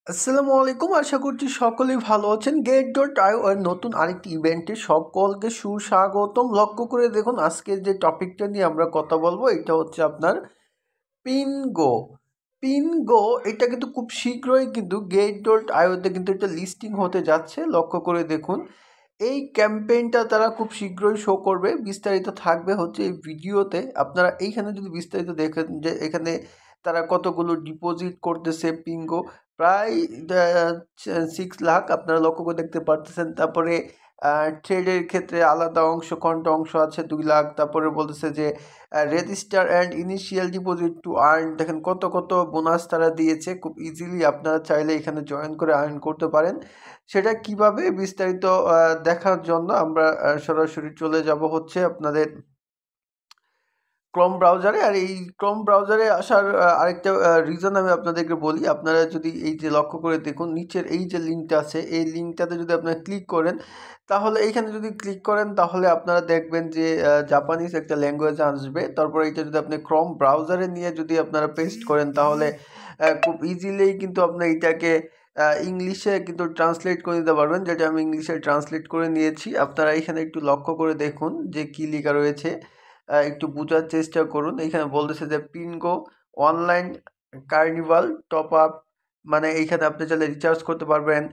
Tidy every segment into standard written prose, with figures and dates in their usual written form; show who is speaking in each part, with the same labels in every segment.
Speaker 1: আসসালামু আলাইকুম। আশা করছি সকলেই ভালো আছেন। গেট.io এর নতুন আরেকটি ইভেন্টে সকলকে সুস্বাগতম। লক্ষ্য করে দেখুন আজকের যে টপিকটা নিয়ে আমরা কথা বলবো এটা হচ্ছে আপনার পিনগো। পিনগো এটা কিন্তু খুব শীঘ্রই কিন্তু গেট.io-তে কিন্তু এটা লিস্টিং হতে যাচ্ছে। লক্ষ্য করে দেখুন এই ক্যাম্পেইনটা তারা খুব শীঘ্রই শো করবে। বিস্তারিত থাকবে হচ্ছে এই ভিডিওতে। আপনারা এইখানে যদি বিস্তারিত দেখেন যে এখানে তারা কতগুলো ডিপোজিট করতেছে পিঙ্গো প্রায় 6 লাখ আপনারা লক্ষ্য করে দেখতে পারতেছেন। তারপরে ট্রেডের ক্ষেত্রে আলাদা অংশ কন্ট অংশ আছে 2 লাখ। তারপরে বলতেছে যে register and initial deposit to earn, দেখেন কত কত বোনাস তারা দিয়েছে। খুব ইজিলি আপনারা চাইলে এখানে জয়েন করে আর্ন করতে পারেন। সেটা কিভাবে বিস্তারিত দেখার জন্য আমরা সরাসরি চলে যাব হচ্ছে আপনাদের ক্রোম ব্রাউজারে। আর এই ক্রোম ব্রাউজারে আসার আরেকটা রিজন আমি আপনাদেরকে বলি। আপনারা যদি এই যে লক্ষ্য করে দেখুন নিচের এই যে লিঙ্কটা আছে এই লিঙ্কটাতে যদি আপনারা ক্লিক করেন তাহলে এইখানে যদি ক্লিক করেন তাহলে আপনারা দেখবেন যে জাপানিজ একটা ল্যাঙ্গুয়েজ আসবে। তারপরে এটা যদি আপনি ক্রোম ব্রাউজারে নিয়ে যদি আপনারা পেস্ট করেন তাহলে খুব ইজিলি কিন্তু আপনার এটাকে ইংলিশে কিন্তু ট্রান্সলেট করে দিতে পারবেন, যেটা আমি ইংলিশে ট্রান্সলেট করে নিয়েছি। আপনারা এখানে একটু লক্ষ্য করে দেখুন যে কী লেখা রয়েছে, একটু বোঝার চেষ্টা করুন। এখানে বলতেছে যে পিনগো অনলাইন কার্নিভাল টপ আপ, মানে এইখানে আপনি চাইলে রিচার্জ করতে পারবেন,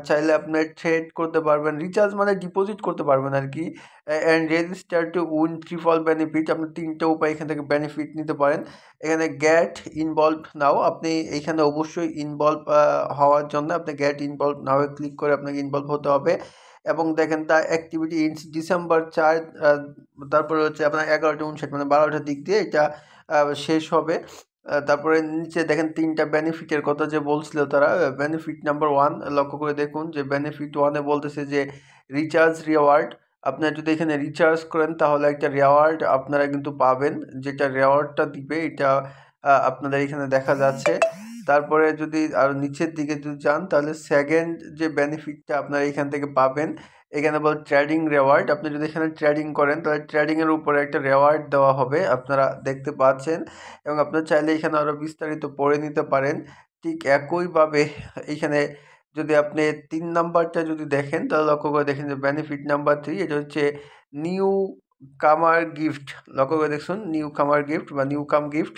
Speaker 1: চাইলে আপনি ট্রেড করতে পারবেন, রিচার্জ মানে ডিপোজিট করতে পারবেন আর কি, and register to win triple benefit. আপনি 3টে উপায় এখান থেকে বেনিফিট নিতে পারেন। এখানে গেট ইনভলভ নাও, আপনি এইখানে অবশ্যই ইনভলভ হওয়ার জন্য আপনি গেট ইনভলভ নাও এ ক্লিক করে আপনাকে ইনভলভ হতে হবে। এবং দেখেন দ্য অ্যাক্টিভিটি ইন ডিসেম্বর 4, তারপরে হচ্ছে আপনার 11টা 59 মানে 12টার দিক দিয়ে এটা শেষ হবে। তারপরে নিচে দেখেন 3টা বেনিফিটের কথা যে বলছিল তারা। বেনিফিট নাম্বার 1 লক্ষ্য করে দেখুন যে বেনিফিট 1-এ বলতেছে যে রিচার্জ রিওয়ার্ড। আপনারা যদি এখানে রিচার্জ করেন তাহলে একটা রেওয়ার্ড আপনারা কিন্তু পাবেন, যেটা রেওয়ার্ডটা দিবে এটা আপনাদের এখানে দেখা যাচ্ছে। তারপরে যদি আরও নিচের দিকে যদি যান তাহলে সেকেন্ড যে বেনিফিটটা আপনারা এখান থেকে পাবেন, এখানে বল ট্রেডিং রেওয়ার্ড। আপনি যদি এখানে ট্রেডিং করেন তাহলে ট্রেডিংয়ের উপরে একটা রেওয়ার্ড দেওয়া হবে, আপনারা দেখতে পাচ্ছেন। এবং আপনারা চাইলে এখানে আরও বিস্তারিত পড়ে নিতে পারেন। ঠিক একইভাবে এইখানে যদি আপনি 3 নাম্বারটা যদি দেখেন তাহলে লক্ষ্য করে দেখেন যে বেনিফিট নাম্বার 3 এটা হচ্ছে নিউ কামার গিফট। লক্ষ্য করে দেখুন নিউ কামার গিফট বা নিউ কাম গিফট।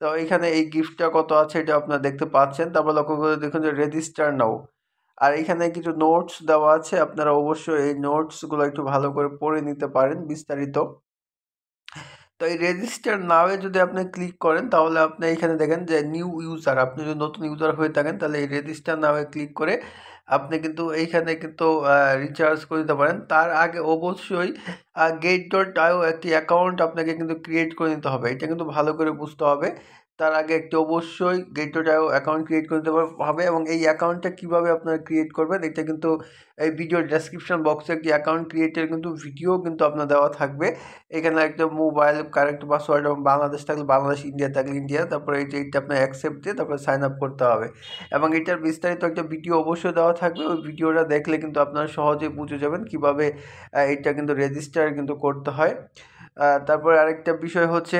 Speaker 1: তো এইখানে এই গিফটটা কত আছে এটা আপনারা দেখতে পাচ্ছেন। তারপর লক্ষ্য করে দেখুন যে রেজিস্টার নাও। আর এখানে কিছু নোটস দেওয়া আছে, আপনারা অবশ্যই এই নোটসগুলো একটু ভালো করে পড়ে নিতে পারেন বিস্তারিত। তো এই রেজিস্টার নাওয়ে যদি আপনি ক্লিক করেন তাহলে আপনি এখানে দেখেন যে নিউ ইউজার, আপনি যদি নতুন ইউজার হয়ে থাকেন তাহলে এই রেজিস্টার নাওয়ে ক্লিক করে আপনি কিন্তু এইখানে কিন্তু রিচার্জ করে দিতে পারেন। তার আগে অবশ্যই গেট.io একটি অ্যাকাউন্ট আপনাকে কিন্তু ক্রিয়েট করে নিতে হবে, এটা কিন্তু ভালো করে বুঝতে হবে। তার আগে একটি অবশ্যই গেট.io অ্যাকাউন্ট ক্রিয়েট করে নিতে হবে। এবং এই অ্যাকাউন্টটা কীভাবে আপনারা ক্রিয়েট করবেন এটা কিন্তু এই ভিডিওর ডেসক্রিপশন বক্সে একটি অ্যাকাউন্ট ক্রিয়েটের কিন্তু ভিডিও কিন্তু আপনার দেওয়া থাকবে। এখানে একটা মোবাইল কারেক্ট পাসওয়ার্ড এবং বাংলাদেশ থাকলে বাংলাদেশ, ইন্ডিয়া থাকলে ইন্ডিয়া, তারপরে এইটা আপনার অ্যাকসেপ্ট দিয়ে তারপরে সাইন আপ করতে হবে। এবং এটার বিস্তারিত একটা ভিডিও অবশ্যই দেওয়া থাকবে, ওই ভিডিওটা দেখলে কিন্তু আপনারা সহজেই বুঝে যাবেন কিভাবে এটা কিন্তু রেজিস্টার কিন্তু করতে হয়। তারপরে আরেকটা বিষয় হচ্ছে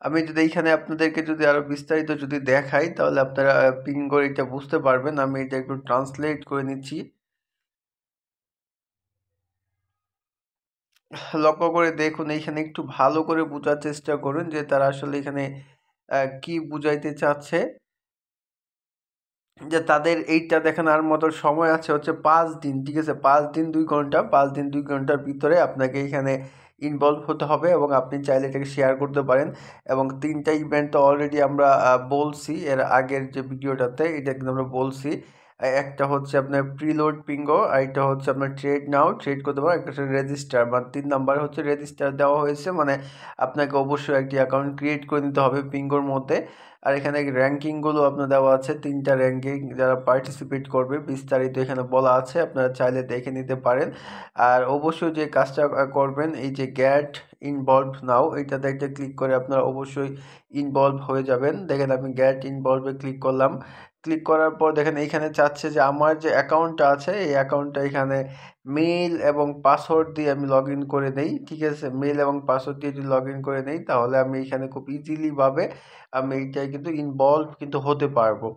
Speaker 1: আমি যদি এইখানে আপনাদেরকে যদি আরও বিস্তারিত যদি দেখাই তাহলে আপনারা পিন করে এটা বুঝতে পারবেন। আমি এটা একটু ট্রান্সলেট করে নিচ্ছি। লক্ষ্য করে দেখুন এইখানে একটু ভালো করে বোঝার চেষ্টা করুন যে তারা আসলে এখানে কি বুঝাইতে চাচ্ছে। যে তাদের এইটা দেখেন আর মতো সময় আছে হচ্ছে 5 দিন, ঠিক আছে? 5 দিন 2 ঘন্টা, 5 দিন 2 ঘন্টার ভিতরে আপনাকে এখানে ইনভলভ হতে হবে এবং আপনি চাইলে এটাকে শেয়ার করতে পারেন। এবং 3টা ইভেন্ট তো অলরেডি আমরা বলছি এর আগের যে ভিডিওটাতে, এটা কিন্তু আমরা বলছি। একটা হচ্ছে আপনার প্রিলোড পিঙ্গো, আর এটা হচ্ছে আপনার ট্রেড নাও, ট্রেড করতে পারেন। একটা হচ্ছে রেজিস্টার, মানে 3 নাম্বার হচ্ছে রেজিস্টার দেওয়া হয়েছে, মানে আপনাকে অবশ্যই একটি অ্যাকাউন্ট ক্রিয়েট করে নিতে হবে পিঙ্গোর মধ্যে। আর এখানে র্যাঙ্কিংগুলো আপনার দেওয়া আছে, 3টা র্যাঙ্কিং যারা পার্টিসিপেট করবে বিস্তারিত এখানে বলা আছে, আপনারা চাইলে দেখে নিতে পারেন। আর অবশ্যই যে কাজটা করবেন এই যে গেট ইনভলভ নাও এইটাতে একটা ক্লিক করে আপনারা অবশ্যই ইনভলভ হয়ে যাবেন। দেখেন আমি গেট ইনভলভে ক্লিক করলাম। ক্লিক করার পর দেখেন এইখানে চাচ্ছে যে আমার যে অ্যাকাউন্টটা আছে এই অ্যাকাউন্টটা এখানে মেইল এবং পাসওয়ার্ড দিয়ে আমি লগ ইন করে নেই। ঠিক আছে, মেইল এবং পাসওয়ার্ড দিয়ে যদি লগ ইন করে নেই তাহলে আমি এখানে খুব ইজিলি ভাবে আমি এইটাই কিন্তু ইনভলভ কিন্তু হতে পারবো।